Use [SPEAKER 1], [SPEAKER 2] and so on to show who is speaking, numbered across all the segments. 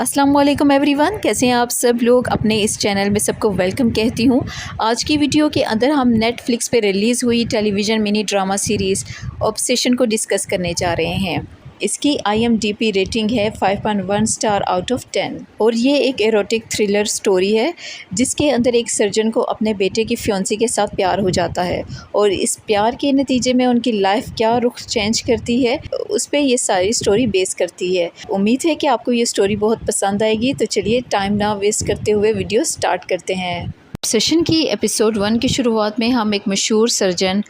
[SPEAKER 1] अस्सलाम वालेकुम एवरीवन, कैसे हैं आप सब लोग। अपने इस चैनल में सबको वेलकम कहती हूँ। आज की वीडियो के अंदर हम नेटफ्लिक्स पे रिलीज़ हुई television mini drama series obsession को डिस्कस करने जा रहे हैं। इसकी IMDb रेटिंग है 5.1 स्टार आउट ऑफ 10 और ये एक एरोटिक थ्रिलर स्टोरी है जिसके अंदर एक सर्जन को अपने बेटे की फियांसी के साथ प्यार हो जाता है और इस प्यार के नतीजे में उनकी लाइफ क्या रुख चेंज करती है उस पर ये सारी स्टोरी बेस करती है। उम्मीद है कि आपको ये स्टोरी बहुत पसंद आएगी। तो चलिए टाइम ना वेस्ट करते हुए वीडियो स्टार्ट करते हैं। सेशन की एपिसोड 1 की शुरुआत में हम एक मशहूर सर्जन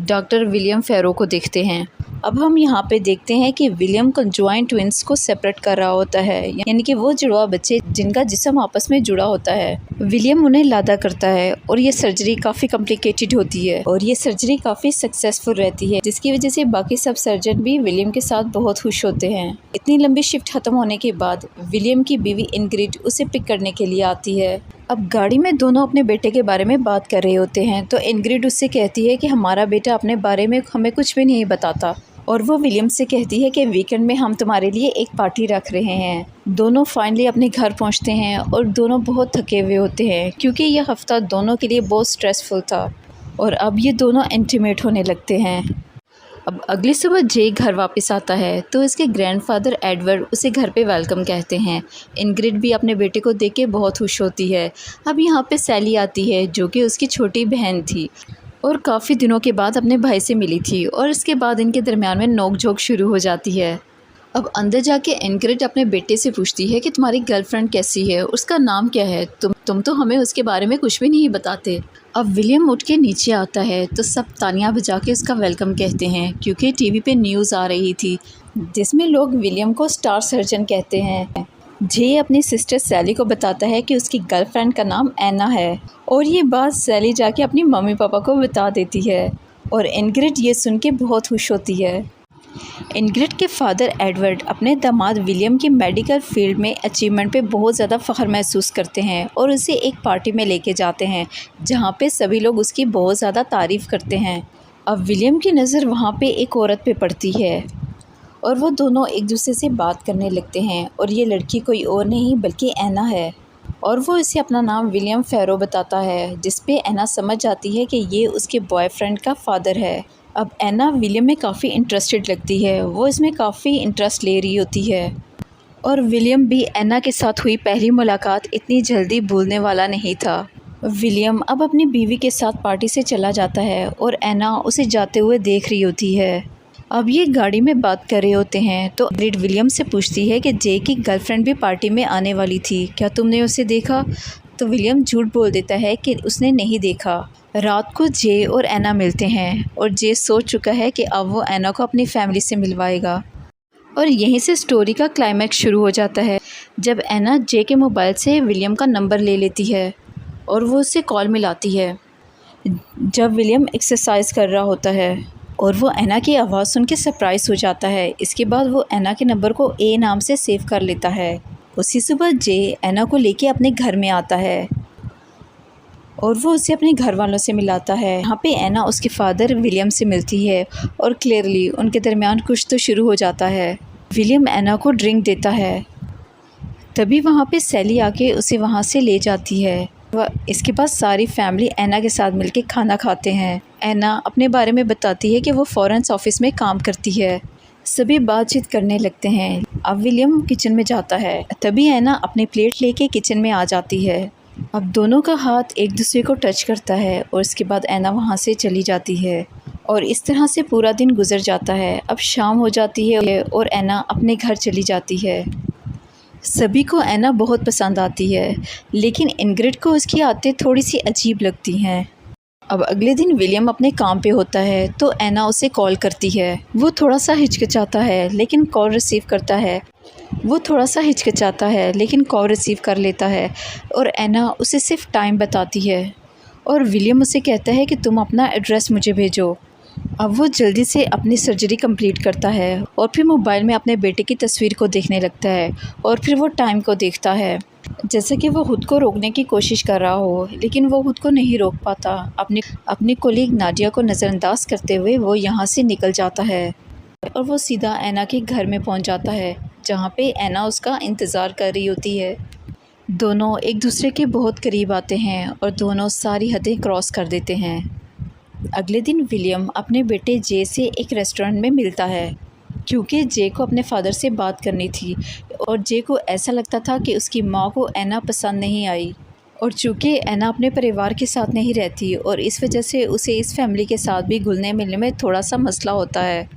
[SPEAKER 1] डॉक्टर विलियम फेरो को देखते हैं। अब हम यहाँ पे देखते हैं कि विलियम कंजॉइंट ट्विंस को सेपरेट कर रहा होता है, यानी कि वो जुड़वा बच्चे जिनका जिस्म आपस में जुड़ा होता है। विलियम उन्हें लादा करता है और ये सर्जरी काफ़ी कॉम्प्लिकेटेड होती है और ये सर्जरी काफ़ी सक्सेसफुल रहती है, जिसकी वजह से बाकी सब सर्जन भी विलियम के साथ बहुत खुश होते हैं। इतनी लंबी शिफ्ट खत्म होने के बाद विलियम की बीवी इनग्रिड उसे पिक करने के लिए आती है। अब गाड़ी में दोनों अपने बेटे के बारे में बात कर रहे होते हैं तो इनग्रिड उससे कहती है कि हमारा बेटा अपने बारे में हमें कुछ भी नहीं बताता और वो विलियम से कहती है कि वीकेंड में हम तुम्हारे लिए एक पार्टी रख रहे हैं। दोनों फाइनली अपने घर पहुंचते हैं और दोनों बहुत थके हुए होते हैं क्योंकि यह हफ्ता दोनों के लिए बहुत स्ट्रेसफुल था और अब ये दोनों इंटीमेट होने लगते हैं। अब अगली सुबह जे घर वापस आता है तो इसके ग्रैंडफादर एडवर्ड उसे घर पे वेलकम कहते हैं। इनग्रिड भी अपने बेटे को देख के बहुत खुश होती है। अब यहाँ पे सैली आती है जो कि उसकी छोटी बहन थी और काफ़ी दिनों के बाद अपने भाई से मिली थी और इसके बाद इनके दरमियान में नोक-झोंक शुरू हो जाती है। अब अंदर जाके इनग्रिड अपने बेटे से पूछती है कि तुम्हारी गर्लफ्रेंड कैसी है, उसका नाम क्या है, तुम तो हमें उसके बारे में कुछ भी नहीं बताते। अब विलियम उठ के नीचे आता है तो सब तालियां बजा के उसका वेलकम कहते हैं क्योंकि टीवी पे न्यूज़ आ रही थी जिसमें लोग विलियम को स्टार सर्जन कहते हैं। जे अपनी सिस्टर सैली को बताता है कि उसकी गर्लफ्रेंड का नाम एना है और ये बात सैली जाके अपनी मम्मी पापा को बता देती है और इनग्रिड ये सुन के बहुत खुश होती है। इनग्रिड के फादर एडवर्ड अपने दामाद विलियम की मेडिकल फील्ड में अचीवमेंट पे बहुत ज़्यादा फ़ख्र महसूस करते हैं और उसे एक पार्टी में लेके जाते हैं जहाँ पे सभी लोग उसकी बहुत ज़्यादा तारीफ़ करते हैं। अब विलियम की नज़र वहाँ पे एक औरत पे पड़ती है और वो दोनों एक दूसरे से बात करने लगते हैं और ये लड़की कोई और नहीं बल्कि एना है और वो इसे अपना नाम विलियम फेरो बताता है, जिस पे एना समझ जाती है कि ये उसके बॉयफ्रेंड का फादर है। अब एना विलियम में काफ़ी इंटरेस्टेड लगती है, वो इसमें काफ़ी इंटरेस्ट ले रही होती है और विलियम भी एना के साथ हुई पहली मुलाकात इतनी जल्दी भूलने वाला नहीं था। विलियम अब अपनी बीवी के साथ पार्टी से चला जाता है और एना उसे जाते हुए देख रही होती है। अब ये गाड़ी में बात कर रहे होते हैं तो इनग्रिड विलियम से पूछती है कि जे की गर्लफ्रेंड भी पार्टी में आने वाली थी, क्या तुमने उसे देखा? तो विलियम झूठ बोल देता है कि उसने नहीं देखा। रात को जे और एना मिलते हैं और जे सोच चुका है कि अब वो एना को अपनी फैमिली से मिलवाएगा और यहीं से स्टोरी का क्लाइमैक्स शुरू हो जाता है जब एना जे के मोबाइल से विलियम का नंबर ले लेती है और वो उससे कॉल मिलाती है जब विलियम एक्सरसाइज कर रहा होता है और वो एना की आवाज़ सुन के सरप्राइज़ हो जाता है। इसके बाद वो एना के नंबर को ए नाम से सेव कर लेता है। उसी सुबह जे एना को लेके अपने घर में आता है और वो उसे अपने घर वालों से मिलाता है। यहाँ पे एना उसके फादर विलियम से मिलती है और क्लियरली उनके दरमियान कुछ तो शुरू हो जाता है। विलियम एना को ड्रिंक देता है, तभी वहाँ पे सैली आके उसे वहाँ से ले जाती है। इसके बाद सारी फैमिली एना के साथ मिलके खाना खाते हैं। एना अपने बारे में बताती है कि वो फॉरेंस ऑफिस में काम करती है। सभी बातचीत करने लगते हैं। अब विलियम किचन में जाता है, तभी एना अपनी प्लेट लेके किचन में आ जाती है। अब दोनों का हाथ एक दूसरे को टच करता है और इसके बाद एना वहाँ से चली जाती है और इस तरह से पूरा दिन गुजर जाता है। अब शाम हो जाती है और एना अपने घर चली जाती है। सभी को एना बहुत पसंद आती है लेकिन इनग्रिड को उसकी आदतें थोड़ी सी अजीब लगती हैं। अब अगले दिन विलियम अपने काम पे होता है तो एना उसे कॉल करती है। वो थोड़ा सा हिचकिचाता है लेकिन कॉल रिसीव कर लेता है और एना उसे सिर्फ टाइम बताती है और विलियम उसे कहता है कि तुम अपना एड्रेस मुझे भेजो। अब वो जल्दी से अपनी सर्जरी कंप्लीट करता है और फिर मोबाइल में अपने बेटे की तस्वीर को देखने लगता है और फिर वो टाइम को देखता है जैसे कि वो खुद को रोकने की कोशिश कर रहा हो, लेकिन वो खुद को नहीं रोक पाता। अपनी कोलीग नाडिया को नज़रअंदाज करते हुए वो यहाँ से निकल जाता है और वो सीधा एना के घर में पहुँच जाता है जहाँ पे एना उसका इंतज़ार कर रही होती है। दोनों एक दूसरे के बहुत करीब आते हैं और दोनों सारी हदें क्रॉस कर देते हैं। अगले दिन विलियम अपने बेटे जे से एक रेस्टोरेंट में मिलता है, क्योंकि जे को अपने फादर से बात करनी थी और जे को ऐसा लगता था कि उसकी माँ को एना पसंद नहीं आई, और चूँकि एना अपने परिवार के साथ नहीं रहती और इस वजह से उसे इस फैमिली के साथ भी घुलने मिलने में थोड़ा सा मसला होता है।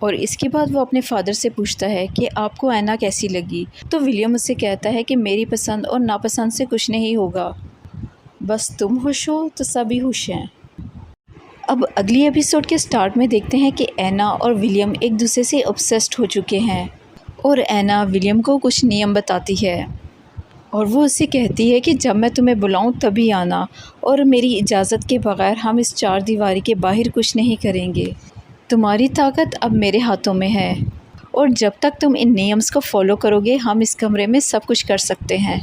[SPEAKER 1] और इसके बाद वो अपने फादर से पूछता है कि आपको एना कैसी लगी, तो विलियम उससे कहता है कि मेरी पसंद और नापसंद से कुछ नहीं होगा, बस तुम खुश हो तो सभी खुश हैं। अब अगली एपिसोड के स्टार्ट में देखते हैं कि एना और विलियम एक दूसरे से ऑब्सेस्ड हो चुके हैं और एना विलियम को कुछ नियम बताती है और वो उससे कहती है कि जब मैं तुम्हें बुलाऊं तभी आना और मेरी इजाज़त के बगैर हम इस चार दीवारी के बाहर कुछ नहीं करेंगे। तुम्हारी ताकत अब मेरे हाथों में है और जब तक तुम इन नियम्स को फॉलो करोगे हम इस कमरे में सब कुछ कर सकते हैं।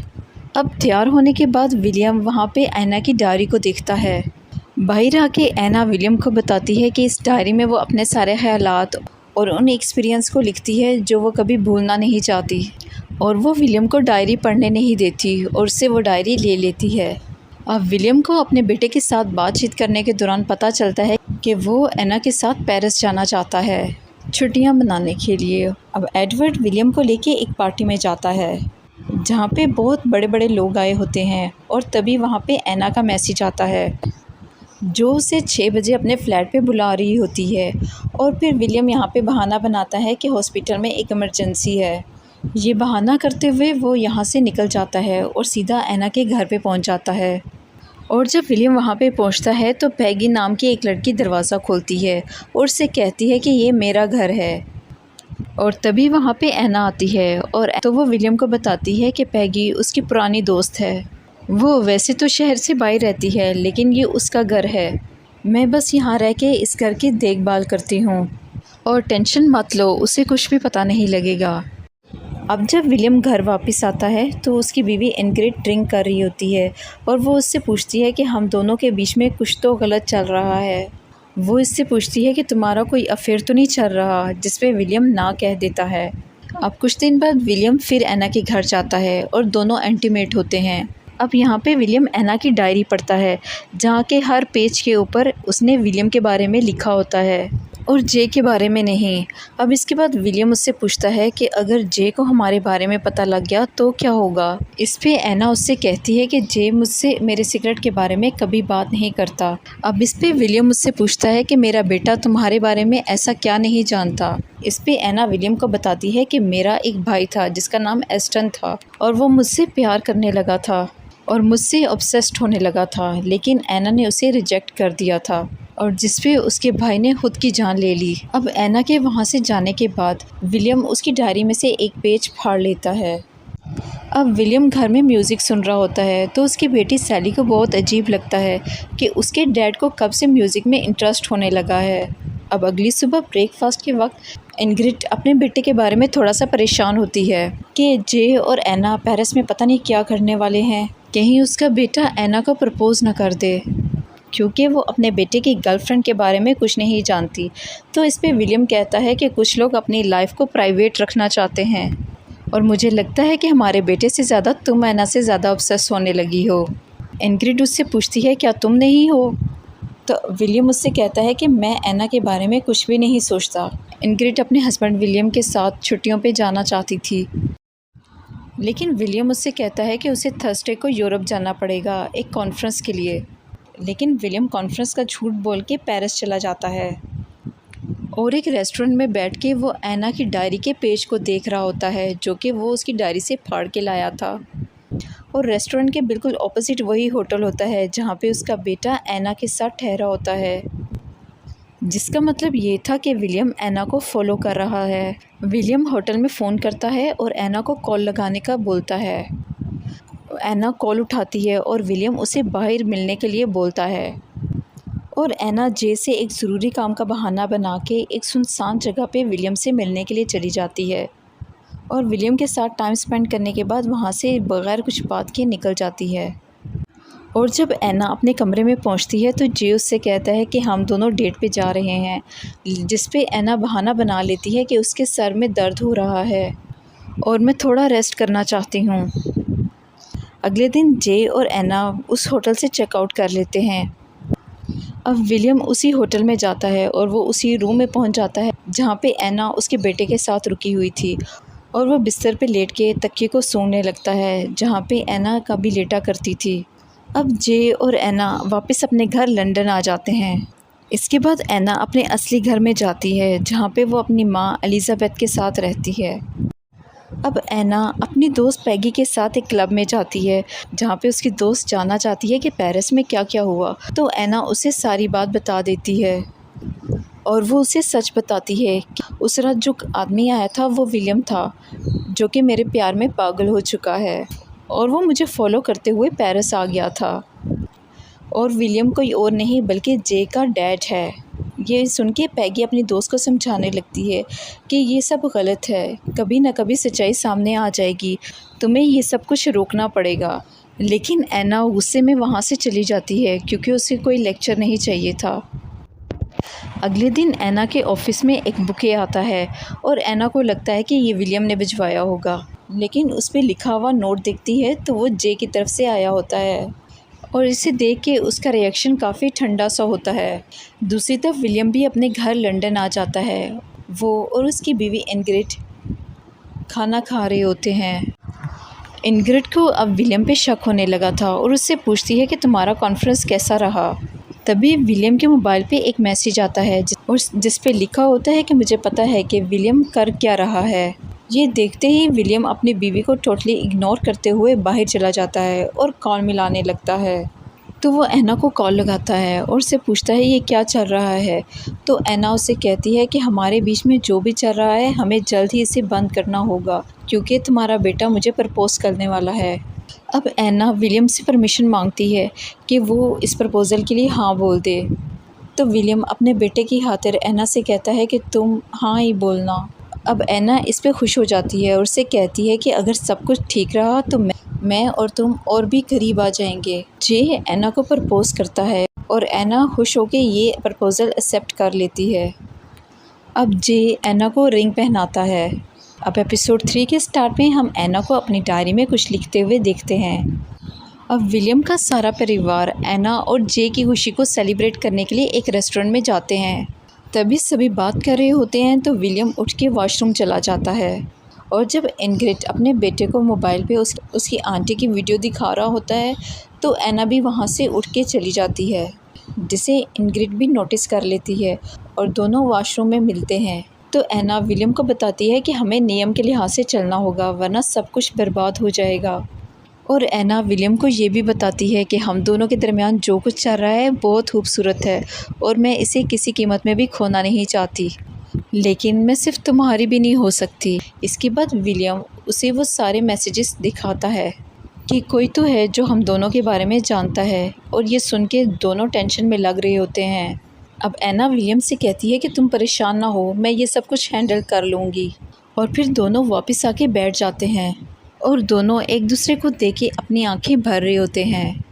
[SPEAKER 1] अब तैयार होने के बाद विलियम वहाँ पे एना की डायरी को देखता है। बाहर आके एना विलियम को बताती है कि इस डायरी में वो अपने सारे ख़यालात और उन एक्सपीरियंस को लिखती है जो वो कभी भूलना नहीं चाहती, और वो विलियम को डायरी पढ़ने नहीं देती और उससे वो डायरी ले लेती है। अब विलियम को अपने बेटे के साथ बातचीत करने के दौरान पता चलता है कि वो एना के साथ पेरिस जाना चाहता है छुट्टियां मनाने के लिए। अब एडवर्ड विलियम को लेके एक पार्टी में जाता है जहाँ पे बहुत बड़े बड़े लोग आए होते हैं, और तभी वहाँ पे एना का मैसेज आता है जो उसे 6 बजे अपने फ्लैट पे बुला रही होती है। और फिर विलियम यहाँ पे बहाना बनाता है कि हॉस्पिटल में एक इमरजेंसी है। ये बहाना करते हुए वो यहाँ से निकल जाता है और सीधा एना के घर पे पहुँच जाता है। और जब विलियम वहाँ पे पहुँचता है तो पैगी नाम की एक लड़की दरवाज़ा खोलती है और उससे कहती है कि ये मेरा घर है। और तभी वहाँ पे एना आती है और तो वो विलियम को बताती है कि पैगी उसकी पुरानी दोस्त है। वो वैसे तो शहर से बाहर रहती है लेकिन ये उसका घर है, मैं बस यहाँ रह के इस घर की देखभाल करती हूँ और टेंशन मत लो, उसे कुछ भी पता नहीं लगेगा। अब जब विलियम घर वापस आता है तो उसकी बीवी इनग्रिड ड्रिंक कर रही होती है और वो उससे पूछती है कि हम दोनों के बीच में कुछ तो गलत चल रहा है। वो इससे पूछती है कि तुम्हारा कोई अफेयर तो नहीं चल रहा, जिस पे विलियम ना कह देता है। अब कुछ दिन बाद विलियम फिर एना के घर जाता है और दोनों इंटीमेट होते हैं। अब यहाँ पे विलियम एना की डायरी पढ़ता है जहाँ के हर पेज के ऊपर उसने विलियम के बारे में लिखा होता है और जे के बारे में नहीं। अब इसके बाद विलियम उससे पूछता है कि अगर जे को हमारे बारे में पता लग गया तो क्या होगा। इस पे एना उससे कहती है कि जे मुझसे मेरे सीक्रेट के बारे में कभी बात नहीं करता। अब इस पे विलियम मुझसे पूछता है कि मेरा बेटा तुम्हारे बारे में ऐसा क्या नहीं जानता। इस पे एना विलियम को बताती है कि मेरा एक भाई था जिसका नाम एस्टन था और वो मुझसे प्यार करने लगा था और मुझसे ऑब्सेस्ड होने लगा था, लेकिन एना ने उसे रिजेक्ट कर दिया था और जिस पे उसके भाई ने खुद की जान ले ली। अब एना के वहाँ से जाने के बाद विलियम उसकी डायरी में से एक पेज फाड़ लेता है। अब विलियम घर में म्यूज़िक सुन रहा होता है तो उसकी बेटी सैली को बहुत अजीब लगता है कि उसके डैड को कब से म्यूज़िक में इंटरेस्ट होने लगा है। अब अगली सुबह ब्रेकफास्ट के वक्त इनग्रिड अपने बेटे के बारे में थोड़ा सा परेशान होती है कि जे और एना पेरिस में पता नहीं क्या करने वाले हैं, कहीं उसका बेटा एना को प्रपोज न कर दे, क्योंकि वो अपने बेटे की गर्लफ्रेंड के बारे में कुछ नहीं जानती। तो इस पे विलियम कहता है कि कुछ लोग अपनी लाइफ को प्राइवेट रखना चाहते हैं और मुझे लगता है कि हमारे बेटे से ज़्यादा तुम एना से ज़्यादा ऑब्सेस होने लगी हो। इनग्रिड उससे पूछती है क्या तुम नहीं हो, तो विलियम उससे कहता है कि मैं एना के बारे में कुछ भी नहीं सोचता। इनग्रिड अपने हस्बैंड विलियम के साथ छुट्टियों पे जाना चाहती थी, लेकिन विलियम उससे कहता है कि उसे थर्सडे को यूरोप जाना पड़ेगा एक कॉन्फ्रेंस के लिए। लेकिन विलियम कॉन्फ्रेंस का झूठ बोल के पेरिस चला जाता है और एक रेस्टोरेंट में बैठ के वो एना की डायरी के पेज को देख रहा होता है जो कि वो उसकी डायरी से फाड़ के लाया था। और रेस्टोरेंट के बिल्कुल ऑपोजिट वही होटल होता है जहाँ पे उसका बेटा एना के साथ ठहरा होता है, जिसका मतलब ये था कि विलियम एना को फॉलो कर रहा है। विलियम होटल में फ़ोन करता है और एना को कॉल लगाने का बोलता है। एना कॉल उठाती है और विलियम उसे बाहर मिलने के लिए बोलता है और एना जे से एक ज़रूरी काम का बहाना बना के एक सुनसान जगह पे विलियम से मिलने के लिए चली जाती है और विलियम के साथ टाइम स्पेंड करने के बाद वहाँ से बगैर कुछ बात के निकल जाती है। और जब ऐना अपने कमरे में पहुंचती है तो जे उससे कहता है कि हम दोनों डेट पे जा रहे हैं, जिस पे ऐना बहाना बना लेती है कि उसके सर में दर्द हो रहा है और मैं थोड़ा रेस्ट करना चाहती हूँ। अगले दिन जे और ऐना उस होटल से चेकआउट कर लेते हैं। अब विलियम उसी होटल में जाता है और वो उसी रूम में पहुंच जाता है जहाँ पे ऐना उसके बेटे के साथ रुकी हुई थी, और वो बिस्तर पे लेट के तकिए को सूंघने लगता है जहाँ पे ऐना कभी लेटा करती थी। अब जे और ऐना वापस अपने घर लंदन आ जाते हैं। इसके बाद ऐना अपने असली घर में जाती है जहाँ पे वो अपनी माँ एलिज़ाबेथ के साथ रहती है। अब ऐना अपनी दोस्त पैगी के साथ एक क्लब में जाती है जहाँ पे उसकी दोस्त जानना चाहती है कि पेरिस में क्या क्या हुआ, तो ऐना उसे सारी बात बता देती है और वो उसे सच बताती है कि उस रात जो आदमी आया था वो विलियम था, जो कि मेरे प्यार में पागल हो चुका है और वो मुझे फॉलो करते हुए पेरिस आ गया था, और विलियम कोई और नहीं बल्कि जे का डैड है। ये सुन के पैगी अपनी दोस्त को समझाने लगती है कि ये सब गलत है, कभी ना कभी सच्चाई सामने आ जाएगी, तुम्हें ये सब कुछ रोकना पड़ेगा। लेकिन ऐना गुस्से में वहाँ से चली जाती है क्योंकि उसे कोई लेक्चर नहीं चाहिए था। अगले दिन ऐना के ऑफिस में एक बुके आता है और ऐना को लगता है कि ये विलियम ने भिजवाया होगा, लेकिन उस पर लिखा हुआ नोट देखती है तो वो जे की तरफ से आया होता है और इसे देख के उसका रिएक्शन काफ़ी ठंडा सा होता है। दूसरी तरफ विलियम भी अपने घर लंदन आ जाता है। वो और उसकी बीवी इनग्रिड खाना खा रहे होते हैं। इनग्रिड को अब विलियम पे शक होने लगा था और उससे पूछती है कि तुम्हारा कॉन्फ्रेंस कैसा रहा। तभी विलियम के मोबाइल पे एक मैसेज आता है जिस पे लिखा होता है कि मुझे पता है कि विलियम कर क्या रहा है। ये देखते ही विलियम अपनी बीवी को टोटली इग्नोर करते हुए बाहर चला जाता है और कॉल मिलाने लगता है। तो वो ऐना को कॉल लगाता है और उससे पूछता है ये क्या चल रहा है। तो ऐना उसे कहती है कि हमारे बीच में जो भी चल रहा है हमें जल्द ही इसे बंद करना होगा क्योंकि तुम्हारा बेटा मुझे प्रपोज़ करने वाला है। अब ऐना विलियम से परमिशन मांगती है कि वो इस प्रपोज़ल के लिए हाँ बोल दे। तो विलियम अपने बेटे की खातिर ऐना से कहता है कि तुम हाँ ही बोलना। अब ऐना इस पे खुश हो जाती है और उससे कहती है कि अगर सब कुछ ठीक रहा तो मैं और तुम और भी करीब आ जाएंगे। जे ऐना को प्रपोज़ करता है और ऐना खुश होकर ये प्रपोज़ल एक्सेप्ट कर लेती है। अब जे ऐना को रिंग पहनाता है। अब एपिसोड 3 के स्टार्ट में हम ऐना को अपनी डायरी में कुछ लिखते हुए देखते हैं। अब विलियम का सारा परिवार ऐना और जे की खुशी को सेलिब्रेट करने के लिए एक रेस्टोरेंट में जाते हैं। तभी सभी बात कर रहे होते हैं तो विलियम उठ के वॉशरूम चला जाता है, और जब इनग्रिड अपने बेटे को मोबाइल पे उसकी आंटी की वीडियो दिखा रहा होता है तो ऐना भी वहाँ से उठ के चली जाती है, जिसे इनग्रिड भी नोटिस कर लेती है और दोनों वॉशरूम में मिलते हैं। तो ऐना विलियम को बताती है कि हमें नियम के लिहाज से चलना होगा वरना सब कुछ बर्बाद हो जाएगा। और ऐना विलियम को ये भी बताती है कि हम दोनों के दरमियान जो कुछ चल रहा है बहुत खूबसूरत है और मैं इसे किसी कीमत में भी खोना नहीं चाहती, लेकिन मैं सिर्फ तुम्हारी भी नहीं हो सकती। इसके बाद विलियम उसे वो सारे मैसेजेस दिखाता है कि कोई तो है जो हम दोनों के बारे में जानता है, और ये सुन के दोनों टेंशन में लग रहे होते हैं। अब ऐना विलियम से कहती है कि तुम परेशान ना हो, मैं ये सब कुछ हैंडल कर लूँगी। और फिर दोनों वापस आके बैठ जाते हैं और दोनों एक दूसरे को देख के अपनी आंखें भर रहे होते हैं।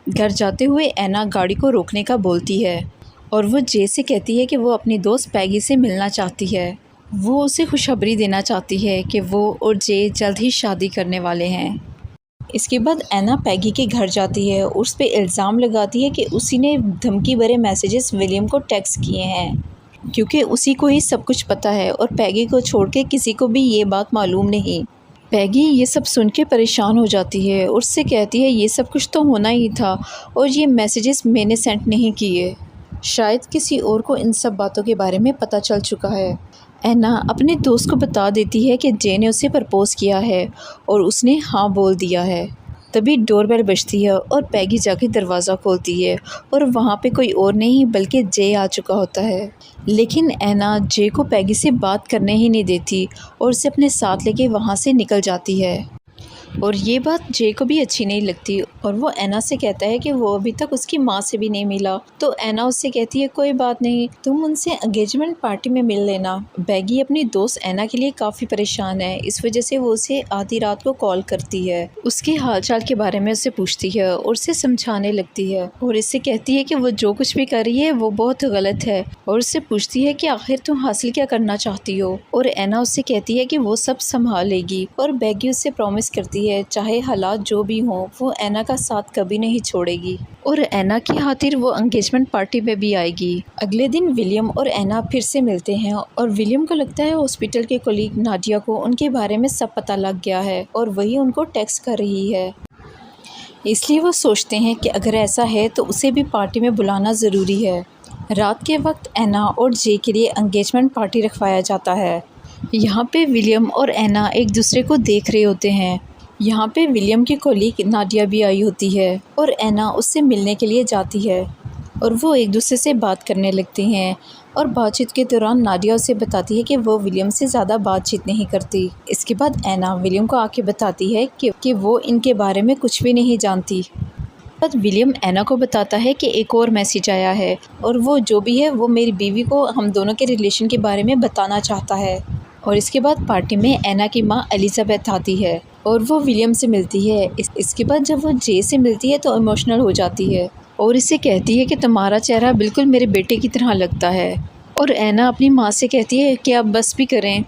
[SPEAKER 1] घर जाते हुए ऐना गाड़ी को रोकने का बोलती है और वो जे से कहती है कि वो अपनी दोस्त पैगी से मिलना चाहती है। वो उसे खुशखबरी देना चाहती है कि वो और जे जल्द ही शादी करने वाले हैं। इसके बाद ऐना पैगी के घर जाती है और उस पर इल्ज़ाम लगाती है कि उसी ने धमकी भरे मैसेजेस विलियम को टेक्स्ट किए हैं, क्योंकि उसी को ही सब कुछ पता है और पैगी को छोड़ के किसी को भी ये बात मालूम नहीं। पैगी ये सब सुन के परेशान हो जाती है और उससे कहती है ये सब कुछ तो होना ही था और ये मैसेजेस मैंने सेंड नहीं किए, शायद किसी और को इन सब बातों के बारे में पता चल चुका है। ऐना अपने दोस्त को बता देती है कि जे ने उसे प्रपोज़ किया है और उसने हाँ बोल दिया है। तभी डोरबेल बजती है और पैगी जाके दरवाज़ा खोलती है और वहाँ पे कोई और नहीं बल्कि जे आ चुका होता है। लेकिन ऐना जे को पैगी से बात करने ही नहीं देती और उसे अपने साथ लेके वहाँ से निकल जाती है। और ये बात जे को भी अच्छी नहीं लगती और वो ऐना से कहता है कि वो अभी तक उसकी माँ से भी नहीं मिला। तो ऐना उससे कहती है कोई बात नहीं, तुम उनसे एंगेजमेंट पार्टी में मिल लेना। बैगी अपनी दोस्त ऐना के लिए काफ़ी परेशान है, इस वजह से वो उसे आधी रात को कॉल करती है, उसके हालचाल के बारे में उससे पूछती है और उसे समझाने लगती है और इससे कहती है कि वो जो कुछ भी कर रही है वो बहुत गलत है और उससे पूछती है कि आखिर तुम हासिल क्या करना चाहती हो। और ऐना उससे कहती है कि वो सब संभाल लेगी और बैगी उससे प्रॉमिस करती है चाहे हालात जो भी हों वो ऐना का साथ कभी नहीं छोड़ेगी और ऐना की खातिर वो एंगेजमेंट पार्टी में भी आएगी। अगले दिन विलियम और ऐना फिर से मिलते हैं और विलियम को लगता है हॉस्पिटल के कोलीग नाडिया को उनके बारे में सब पता लग गया है और वही उनको टेक्स्ट कर रही है, इसलिए वो सोचते हैं कि अगर ऐसा है तो उसे भी पार्टी में बुलाना ज़रूरी है। रात के वक्त ऐना और जे के लिए एंगेजमेंट पार्टी रखवाया जाता है। यहाँ पे विलियम और ऐना एक दूसरे को देख रहे होते हैं। यहाँ पे विलियम की कोलीग नाडिया भी आई होती है और ऐना उससे मिलने के लिए जाती है और वो एक दूसरे से बात करने लगती हैं और बातचीत के दौरान नाडिया उसे बताती है कि वो विलियम से ज़्यादा बातचीत नहीं करती। इसके बाद ऐना विलियम को आके बताती है कि वो इनके बारे में कुछ भी नहीं जानती। बाद विलियम ऐना को बताता है कि एक और मैसेज आया है और वो जो भी है वो मेरी बीवी को हम दोनों के रिलेशन के बारे में बताना चाहता है। और इसके बाद पार्टी में ऐना की माँ एलिजाबेथ आती है और वो विलियम से मिलती है। इसके बाद जब वो जे से मिलती है तो इमोशनल हो जाती है और इससे कहती है कि तुम्हारा चेहरा बिल्कुल मेरे बेटे की तरह लगता है। और ऐना अपनी माँ से कहती है कि आप बस भी करें।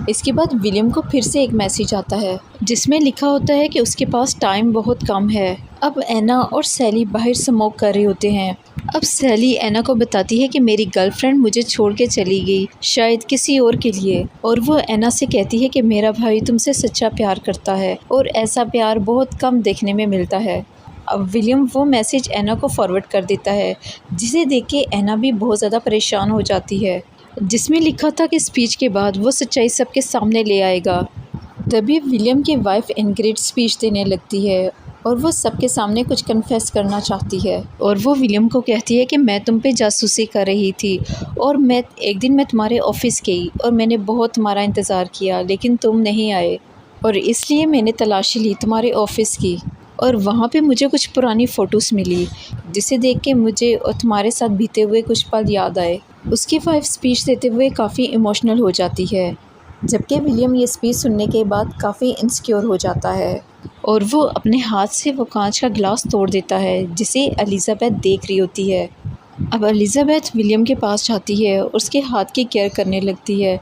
[SPEAKER 1] इसके बाद विलियम को फिर से एक मैसेज आता है जिसमें लिखा होता है कि उसके पास टाइम बहुत कम है। अब ऐना और सैली बाहर स्मोक कर रहे होते हैं। अब सैली ऐना को बताती है कि मेरी गर्लफ्रेंड मुझे छोड़ के चली गई, शायद किसी और के लिए। और वो ऐना से कहती है कि मेरा भाई तुमसे सच्चा प्यार करता है और ऐसा प्यार बहुत कम देखने में मिलता है। अब विलियम वो मैसेज ऐना को फॉरवर्ड कर देता है जिसे देख के ऐना भी बहुत ज़्यादा परेशान हो जाती है, जिसमें लिखा था कि स्पीच के बाद वो सच्चाई सबके सामने ले आएगा। तभी विलियम की वाइफ इनग्रिड स्पीच देने लगती है और वो सबके सामने कुछ कन्फेस करना चाहती है और वो विलियम को कहती है कि मैं तुम पे जासूसी कर रही थी और एक दिन मैं तुम्हारे ऑफिस गई और मैंने बहुत तुम्हारा इंतज़ार किया लेकिन तुम नहीं आए और इसलिए मैंने तलाशी ली तुम्हारे ऑफिस की और वहाँ पे मुझे कुछ पुरानी फ़ोटोज़ मिली जिसे देख के मुझे और तुम्हारे साथ बीते हुए कुछ पल याद आए। उसकी वाइफ स्पीच देते हुए काफ़ी इमोशनल हो जाती है, जबकि विलियम ये स्पीच सुनने के बाद काफ़ी इनसिक्योर हो जाता है और वो अपने हाथ से वो कांच का गिलास तोड़ देता है जिसे एलिजाबेथ देख रही होती है। अब एलिजाबेथ विलियम के पास जाती है और उसके हाथ की केयर करने लगती है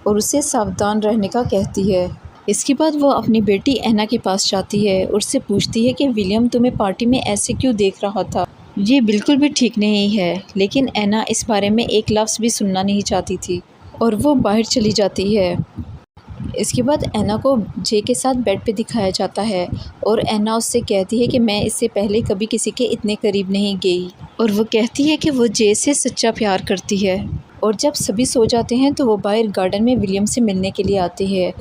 [SPEAKER 1] और उसे सावधान रहने का कहती है। इसके बाद वो अपनी बेटी ऐना के पास जाती है और उससे पूछती है कि विलियम तुम्हें पार्टी में ऐसे क्यों देख रहा था, ये बिल्कुल भी ठीक नहीं है। लेकिन ऐना इस बारे में एक लफ्ज़ भी सुनना नहीं चाहती थी और वो बाहर चली जाती है। इसके बाद ऐना को जे के साथ बेड पे दिखाया जाता है और ऐना उससे कहती है कि मैं इससे पहले कभी किसी के इतने करीब नहीं गई और वो कहती है कि वो जे से सच्चा प्यार करती है। और जब सभी सो जाते हैं तो वो बाहर गार्डन में विलियम से मिलने के लिए आती है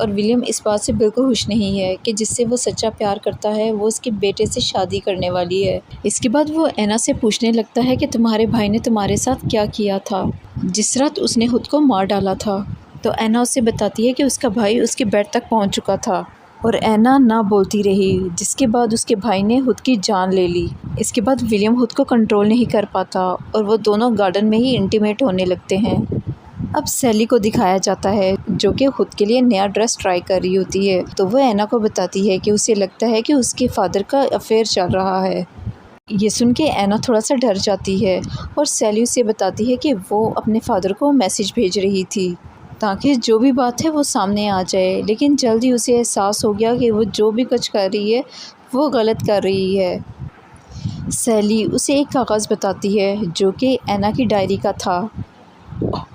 [SPEAKER 1] और विलियम इस बात से बिल्कुल खुश नहीं है कि जिससे वो सच्चा प्यार करता है वो उसके बेटे से शादी करने वाली है। इसके बाद वो ऐना से पूछने लगता है कि तुम्हारे भाई ने तुम्हारे साथ क्या किया था जिस रात उसने खुद को मार डाला था। तो ऐना उसे बताती है कि उसका भाई उसके बेड तक पहुंच चुका था और ऐना ना बोलती रही, जिसके बाद उसके भाई ने खुद की जान ले ली। इसके बाद विलियम खुद को कंट्रोल नहीं कर पाता और वो दोनों गार्डन में ही इंटीमेट होने लगते हैं। अब सैली को दिखाया जाता है जो कि खुद के लिए नया ड्रेस ट्राई कर रही होती है। तो वो ऐना को बताती है कि उसे लगता है कि उसके फादर का अफेयर चल रहा है। ये सुन के ऐना थोड़ा सा डर जाती है और सैली उसे बताती है कि वो अपने फादर को मैसेज भेज रही थी ताकि जो भी बात है वो सामने आ जाए। लेकिन जल्दी उसे एहसास हो गया कि वो जो भी कुछ कर रही है वो गलत कर रही है। सैली उसे एक कागज़ बताती है जो कि ऐना की डायरी का था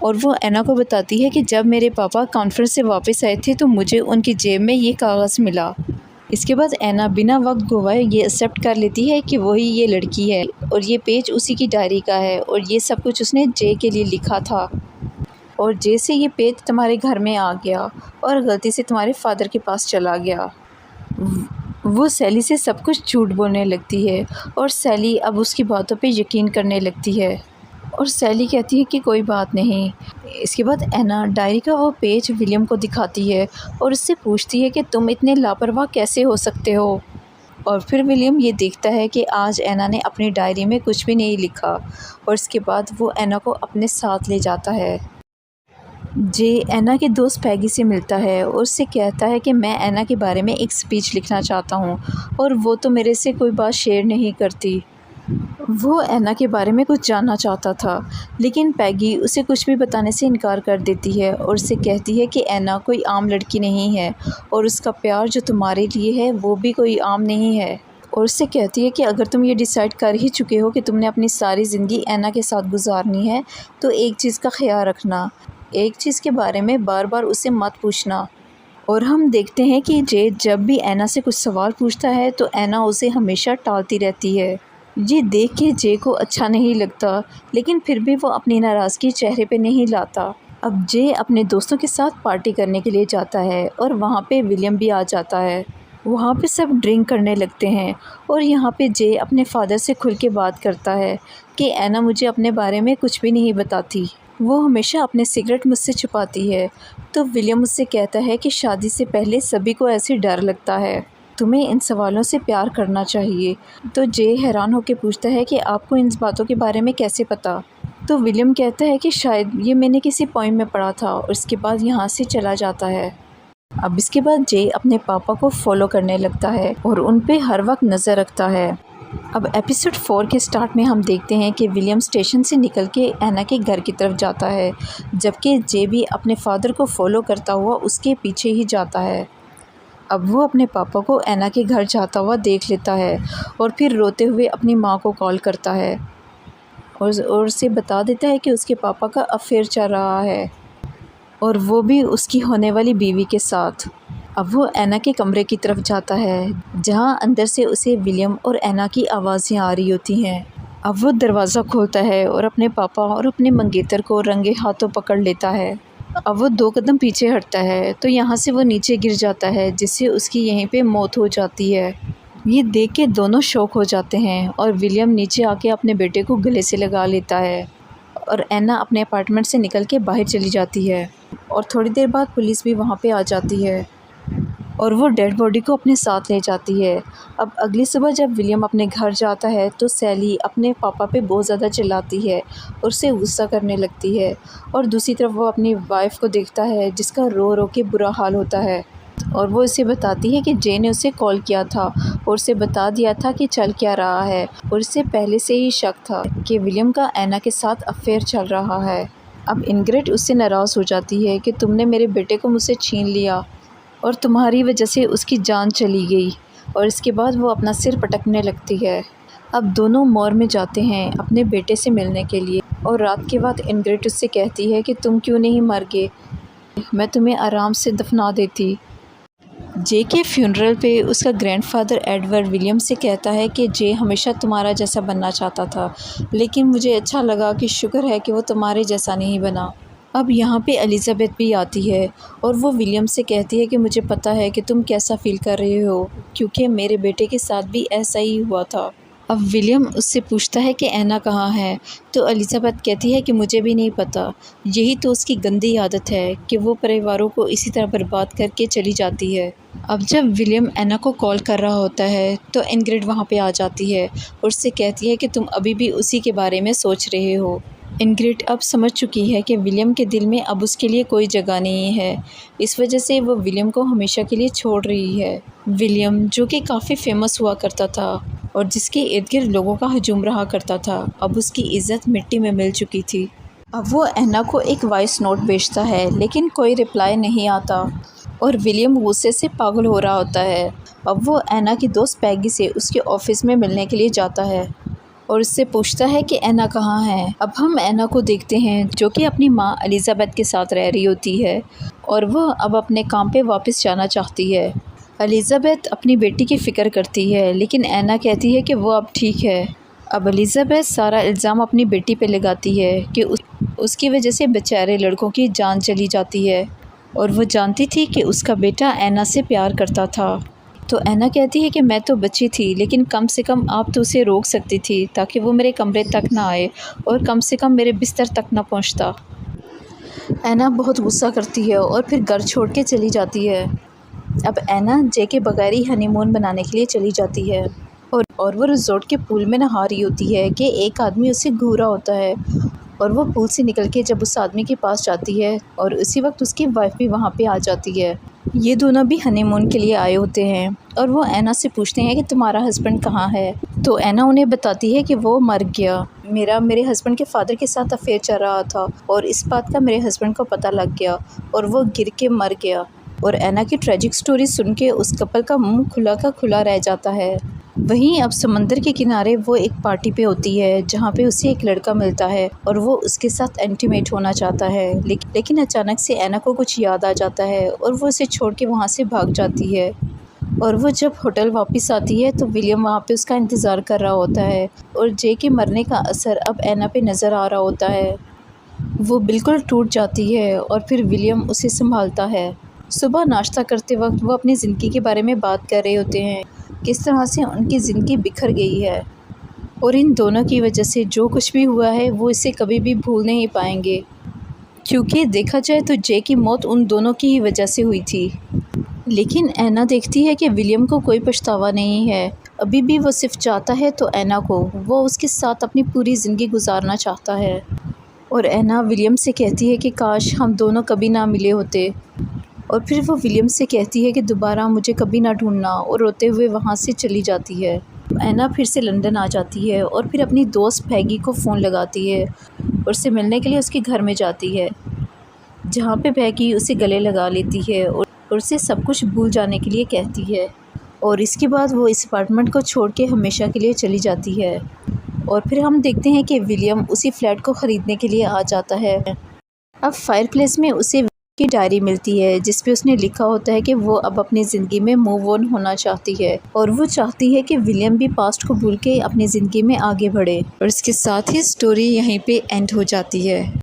[SPEAKER 1] और वो ऐना को बताती है कि जब मेरे पापा कॉन्फ्रेंस से वापस आए थे तो मुझे उनकी जेब में ये कागज़ मिला। इसके बाद ऐना बिना वक्त गवाए ये एक्सेप्ट कर लेती है कि वही ये लड़की है और ये पेज उसी की डायरी का है और ये सब कुछ उसने जे के लिए लिखा था और जैसे ये पेज तुम्हारे घर में आ गया और गलती से तुम्हारे फादर के पास चला गया। वो सैली से सब कुछ झूठ बोलने लगती है और सैली अब उसकी बातों पे यकीन करने लगती है। और सैली कहती है कि कोई बात नहीं। इसके बाद एना डायरी का वो पेज विलियम को दिखाती है और उससे पूछती है कि तुम इतने लापरवाह कैसे हो सकते हो। और फिर विलियम ये देखता है कि आज एना ने अपनी डायरी में कुछ भी नहीं लिखा और इसके बाद वो एना को अपने साथ ले जाता है। जे एना के दोस्त पैगी से मिलता है और उससे कहता है कि मैं एना के बारे में एक स्पीच लिखना चाहता हूँ और वो तो मेरे से कोई बात शेयर नहीं करती। वो एना के बारे में कुछ जानना चाहता था, लेकिन पैगी उसे कुछ भी बताने से इनकार कर देती है और उसे कहती है कि एना कोई आम लड़की नहीं है और उसका प्यार जो तुम्हारे लिए है वो भी कोई आम नहीं है। और उससे कहती है कि अगर तुम ये डिसाइड कर ही चुके हो कि तुमने अपनी सारी ज़िंदगी एना के साथ गुजारनी है तो एक चीज़ का ख्याल रखना, एक चीज़ के बारे में बार बार उससे मत पूछना। और हम देखते हैं कि जे जब भी एना से कुछ सवाल पूछता है तो एना उसे हमेशा टालती रहती है। ये देख के जे को अच्छा नहीं लगता, लेकिन फिर भी वो अपनी नाराज़गी चेहरे पे नहीं लाता। अब जे अपने दोस्तों के साथ पार्टी करने के लिए जाता है और वहाँ पे विलियम भी आ जाता है। वहाँ पे सब ड्रिंक करने लगते हैं और यहाँ पे जे अपने फादर से खुल के बात करता है कि एना मुझे अपने बारे में कुछ भी नहीं बताती, वो हमेशा अपने सिगरेट मुझसे छुपाती है। तो विलियम मुझसे कहता है कि शादी से पहले सभी को ऐसे डर लगता है, तुम्हें इन सवालों से प्यार करना चाहिए। तो जे हैरान होकर पूछता है कि आपको इन बातों के बारे में कैसे पता। तो विलियम कहता है कि शायद ये मैंने किसी पोइम में पढ़ा था और इसके बाद यहाँ से चला जाता है। अब इसके बाद जे अपने पापा को फॉलो करने लगता है और उन पे हर वक्त नज़र रखता है। अब एपिसोड 4 के स्टार्ट में हम देखते हैं कि विलियम स्टेशन से निकल के एना के घर की तरफ जाता है, जबकि जे भी अपने फादर को फॉलो करता हुआ उसके पीछे ही जाता है। अब वो अपने पापा को एना के घर जाता हुआ देख लेता है और फिर रोते हुए अपनी माँ को कॉल करता है और उसे बता देता है कि उसके पापा का अफेयर चल रहा है और वो भी उसकी होने वाली बीवी के साथ। अब वो एना के कमरे की तरफ जाता है, जहाँ अंदर से उसे विलियम और एना की आवाज़ें आ रही होती हैं। अब वो दरवाज़ा खोलता है और अपने पापा और अपने मंगेतर को रंगे हाथों पकड़ लेता है। अब वो 2 कदम पीछे हटता है तो यहाँ से वो नीचे गिर जाता है, जिससे उसकी यहीं पे मौत हो जाती है। ये देख के दोनों शॉक हो जाते हैं और विलियम नीचे आके अपने बेटे को गले से लगा लेता है और एना अपने अपार्टमेंट से निकल के बाहर चली जाती है। और थोड़ी देर बाद पुलिस भी वहाँ पे आ जाती है और वो डेड बॉडी को अपने साथ ले जाती है। अब अगली सुबह जब विलियम अपने घर जाता है तो सैली अपने पापा पे बहुत ज़्यादा चिल्लाती है और उससे गुस्सा करने लगती है। और दूसरी तरफ वो अपनी वाइफ को देखता है जिसका रो रो के बुरा हाल होता है और वो उसे बताती है कि जे ने उसे कॉल किया था और उसे बता दिया था कि चल क्या रहा है और इससे पहले से ही शक था कि विलियम का एना के साथ अफेयर चल रहा है। अब इनग्रिड उससे नाराज़ हो जाती है कि तुमने मेरे बेटे को मुझसे छीन लिया और तुम्हारी वजह से उसकी जान चली गई। और इसके बाद वो अपना सिर पटकने लगती है। अब दोनों मॉर में जाते हैं अपने बेटे से मिलने के लिए और रात के बाद इनग्रिड उससे कहती है कि तुम क्यों नहीं मर गए, मैं तुम्हें आराम से दफना देती। जे के फ्यूनरल पे उसका ग्रैंडफादर एडवर्ड विलियम से कहता है कि जे हमेशा तुम्हारा जैसा बनना चाहता था, लेकिन मुझे अच्छा लगा कि शुक्र है कि वो तुम्हारे जैसा नहीं बना। अब यहाँ पे एलिज़ाबेथ भी आती है और वो विलियम से कहती है कि मुझे पता है कि तुम कैसा फ़ील कर रहे हो, क्योंकि मेरे बेटे के साथ भी ऐसा ही हुआ था। अब विलियम उससे पूछता है कि एना कहाँ है, तो एलिज़ाबेथ कहती है कि मुझे भी नहीं पता, यही तो उसकी गंदी आदत है कि वो परिवारों को इसी तरह बर्बाद करके चली जाती है। अब जब विलियम एना को कॉल कर रहा होता है तो इनग्रिड वहाँ पे आ जाती है और उससे कहती है कि तुम अभी भी उसी के बारे में सोच रहे हो। इनग्रिड अब समझ चुकी है कि विलियम के दिल में अब उसके लिए कोई जगह नहीं है, इस वजह से वो विलियम को हमेशा के लिए छोड़ रही है। विलियम जो कि काफ़ी फेमस हुआ करता था और जिसके इर्द गिर्द लोगों का हजूम रहा करता था, अब उसकी इज़्ज़त मिट्टी में मिल चुकी थी। अब वो एना को एक वॉइस नोट भेजता है, लेकिन कोई रिप्लाई नहीं आता और विलियम गुस्से से पागल हो रहा होता है। अब वो एना की दोस्त पैगी से उसके ऑफिस में मिलने के लिए जाता है और उससे पूछता है कि एना कहाँ है। अब हम एना को देखते हैं जो कि अपनी माँ एलिज़ाबेथ के साथ रह रही होती है और वह अब अपने काम पे वापस जाना चाहती है। एलिज़ाबेथ अपनी बेटी की फ़िक्र करती है, लेकिन एना कहती है कि वो अब ठीक है। अब एलिज़ाबेथ सारा इल्ज़ाम अपनी बेटी पे लगाती है कि उसकी वजह से बेचारे लड़कों की जान चली जाती है और वो जानती थी कि उसका बेटा एना से प्यार करता था। तो ऐना कहती है कि मैं तो बच्ची थी, लेकिन कम से कम आप तो उसे रोक सकती थी ताकि वो मेरे कमरे तक ना आए और कम से कम मेरे बिस्तर तक ना पहुंचता। ऐना बहुत गुस्सा करती है और फिर घर छोड़ के चली जाती है। अब ऐना जे के बगैर ही हनीमून बनाने के लिए चली जाती है और वो रिजॉर्ट के पूल में नहा रही होती है कि एक आदमी उसे घूरा होता है और वो पूल से निकल के जब उस आदमी के पास जाती है और उसी वक्त उसकी वाइफ भी वहाँ पे आ जाती है। ये दोनों भी हनीमून के लिए आए होते हैं और वो ऐना से पूछते हैं कि तुम्हारा हस्बैंड कहाँ है। तो ऐना उन्हें बताती है कि वो मर गया, मेरे हस्बैंड के फादर के साथ अफेयर चल रहा था और इस बात का मेरे हस्बैंड को पता लग गया और वो गिर के मर गया। और ऐना की ट्रेजिक स्टोरी सुन के उस कपल का मुंह खुला का खुला रह जाता है। वहीं अब समंदर के किनारे वो एक पार्टी पे होती है जहाँ पे उसे एक लड़का मिलता है और वो उसके साथ इंटीमेट होना चाहता है, लेकिन अचानक से ऐना को कुछ याद आ जाता है और वो उसे छोड़ के वहाँ से भाग जाती है। और वो जब होटल वापस आती है तो विलियम वहाँ पे उसका इंतज़ार कर रहा होता है और जे के मरने का असर अब ऐना पे नज़र आ रहा होता है। वो बिल्कुल टूट जाती है और फिर विलियम उसे संभालता है। सुबह नाश्ता करते वक्त वो अपनी ज़िंदगी के बारे में बात कर रहे होते हैं, किस तरह से उनकी ज़िंदगी बिखर गई है और इन दोनों की वजह से जो कुछ भी हुआ है वो इसे कभी भी भूल नहीं पाएंगे, क्योंकि देखा जाए तो जे की मौत उन दोनों की ही वजह से हुई थी। लेकिन ऐना देखती है कि विलियम को कोई पछतावा नहीं है, अभी भी वो सिर्फ चाहता है तो ऐना को वो उसके साथ अपनी पूरी ज़िंदगी गुजारना चाहता है। और ऐना विलियम से कहती है कि काश हम दोनों कभी ना मिले होते। और फिर वो विलियम से कहती है कि दोबारा मुझे कभी ना ढूंढना और रोते हुए वहाँ से चली जाती है। ऐना फिर से लंदन आ जाती है और फिर अपनी दोस्त पैगी को फ़ोन लगाती है और उससे मिलने के लिए उसके घर में जाती है, जहाँ पे पैगी उसे गले लगा लेती है और उसे सब कुछ भूल जाने के लिए कहती है। और इसके बाद वो इस अपार्टमेंट को छोड़ के हमेशा के लिए चली जाती है। और फिर हम देखते हैं कि विलियम उसी फ्लैट को ख़रीदने के लिए आ जाता है। अब फायरप्लेस में उसे की डायरी मिलती है जिस पे उसने लिखा होता है कि वो अब अपनी ज़िंदगी में मूव ऑन होना चाहती है और वो चाहती है कि विलियम भी पास्ट को भूल के अपनी ज़िंदगी में आगे बढ़े। और इसके साथ ही स्टोरी यहीं पे एंड हो जाती है।